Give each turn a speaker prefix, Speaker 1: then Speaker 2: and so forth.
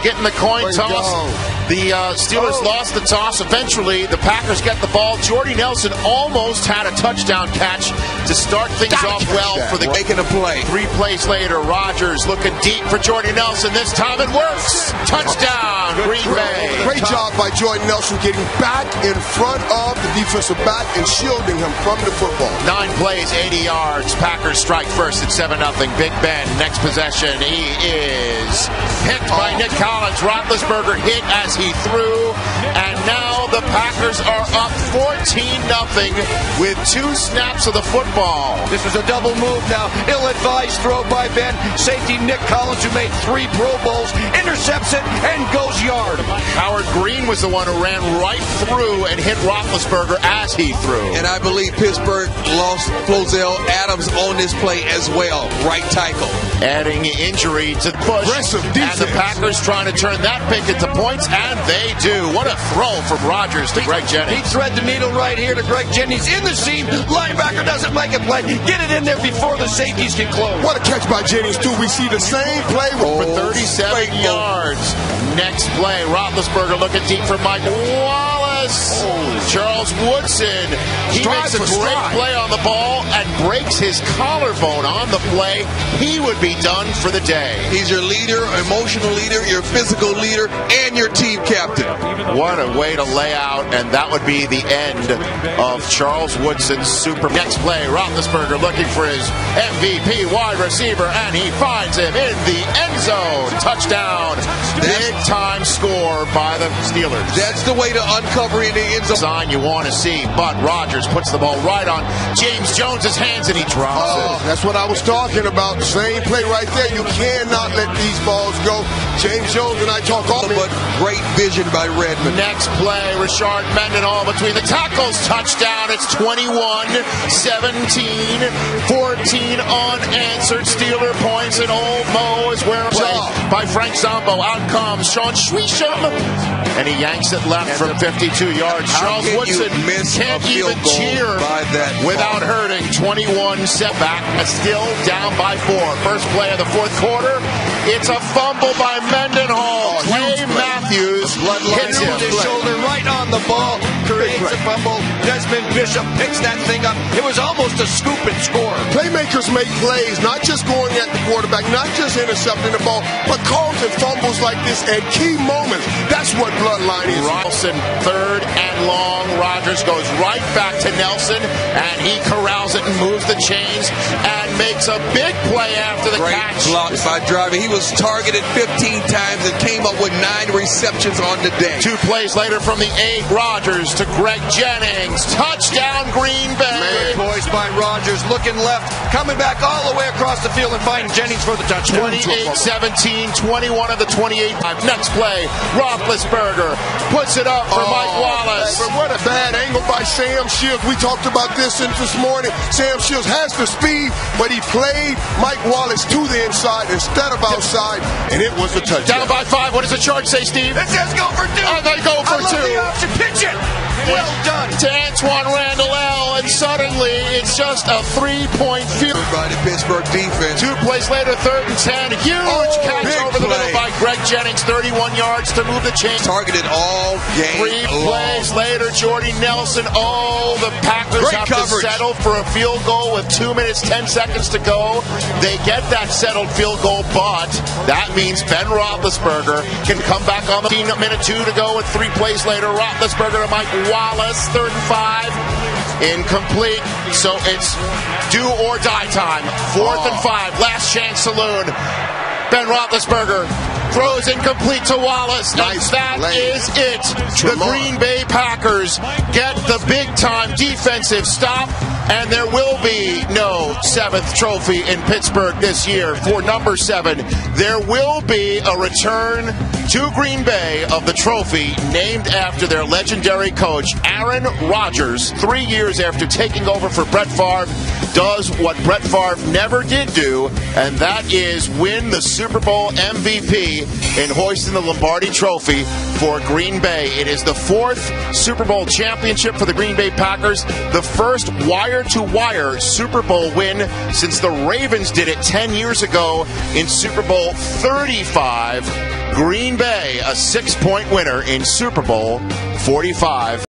Speaker 1: getting the coin toss. The Steelers lost the toss. Eventually, the Packers get the ball. Jordy Nelson almost had a touchdown catch to start things off well for the
Speaker 2: making a play.
Speaker 1: 3 plays later, Rodgers looking deep for Jordy Nelson. This time it works. Touchdown, Green Bay.
Speaker 3: Great job by Jordy Nelson getting back in front of the defensive back and shielding him from the football.
Speaker 1: 9 plays, 80 yards. Packers strike first at 7-0. Big Ben, next possession. He is picked by Nick Collins. Roethlisberger hit as he threw, and now the Packers are up 14-0 with 2 snaps of the football.
Speaker 4: This is a double move now. Ill-advised throw by Ben. Safety Nick Collins, who made 3 Pro Bowls, intercepts it and goes yard.
Speaker 1: Howard Green was the one who ran right through and hit Roethlisberger as he threw.
Speaker 2: And I believe Pittsburgh lost Flozell Adams on this play as well. Right tackle.
Speaker 1: Adding injury to the push. And the Packers trying to turn that pick into points, and they do. What a throw from Rodgers to Greg Jennings.
Speaker 4: He thread the needle right here to Greg Jennings in the seam. Linebacker doesn't make a play. Get it in there before the safeties can close.
Speaker 3: What a catch by Jennings, too. We see the same play
Speaker 1: for 37 yards. Next play, Roethlisberger looking deep for Mike Wallace. Charles Woodson, he makes a great play on the ball and breaks his collarbone on the play. He would be done for the day.
Speaker 2: He's your leader, emotional leader, your physical leader, and your team captain.
Speaker 1: What a way to lay out, and that would be the end of Charles Woodson's super. Next play, Roethlisberger looking for his MVP wide receiver, and he finds him in the end zone. Touchdown. Big-time score by the Steelers.
Speaker 2: That's the way to uncover in the end zone.
Speaker 1: Sign you want to see, but Rodgers puts the ball right on James Jones's hands, and he drops it.
Speaker 3: That's what I was talking about. The same play right there. You cannot let these balls go. James Jones and I talk all
Speaker 2: but great vision by Redmond.
Speaker 1: Next play, Rashard Mendenhall between the tackles. Touchdown. It's 21-17. 14 unanswered Steeler points, and Old Mo is where by Frank Zombo. Out comes Sean Schwisham, and he yanks it left from 52 yards. Charles Woodson can't even cheer without hurting. 21 setback, still down by 4. First play of the 4th quarter. It's a fumble by Mendenhall. Clay Matthews hits him.
Speaker 4: His shoulder right on the ball, creates a fumble. Desmond Bishop picks that thing up. It was almost a scoop and score.
Speaker 3: Playmakers make plays, not just going at the quarterback, not just intercepting the ball, but causing fumbles like this at key moments. That's what bloodline is.
Speaker 1: Nelson, 3rd and long. Rodgers goes right back to Nelson, and he corrals it and moves the chains and makes a big play after the catch.
Speaker 2: Great block by Driver. He was targeted 15 times and came up with 9 receptions on the day.
Speaker 1: 2 plays later from the 8, Rodgers to Greg Jennings. Touchdown, Green Bay.
Speaker 4: Poised by Rodgers, looking left, coming back all the way across the field and finding Jennings for the touchdown.
Speaker 1: 28-17, 21 of the 28. Next play, Roethlisberger puts it up for Mike Wallace.
Speaker 3: But what a bad angle by Sam Shields. We talked about this this morning. Sam Shields has the speed, but he played Mike Wallace to the inside instead of outside, and it was a touchdown.
Speaker 1: Down by 5. What does the chart say, Steve?
Speaker 4: It says go for 2.
Speaker 1: They go for 2.
Speaker 4: The option. Pitch it. Well done.
Speaker 1: To Antoine Randall L, and suddenly it's just a 3-point field.
Speaker 2: By the Pittsburgh defense.
Speaker 1: 2 plays later, 3rd and 10. Huge catch over the middle by Greg Jennings, 31 yards to move the chain.
Speaker 2: Targeted all game
Speaker 1: 3 plays later, Jordy Nelson. The Packers have to settle for a field goal with 2 minutes, 10 seconds to go. They get that settled field goal, but that means Ben Roethlisberger can come back on the minute 2 to go with 3 plays later. Roethlisberger to Mike Wallace, 3rd and 5. Incomplete, so it's do or die time. 4th and 5, last chance saloon. Ben Roethlisberger throws incomplete to Wallace.
Speaker 3: Nice
Speaker 1: and that is it. The Green Bay Packers get the big-time defensive stop, and there will be no 7th trophy in Pittsburgh this year for number 7. There will be a return to Green Bay of the trophy named after their legendary coach, Aaron Rodgers. 3 years after taking over for Brett Favre, does what Brett Favre never did do, and that is win the Super Bowl MVP in hoisting the Lombardi Trophy for Green Bay. It is the 4th Super Bowl championship for the Green Bay Packers, the first wire wire-to-wire Super Bowl win since the Ravens did it 10 years ago in Super Bowl 35. Green Bay, a 6-point winner in Super Bowl 45.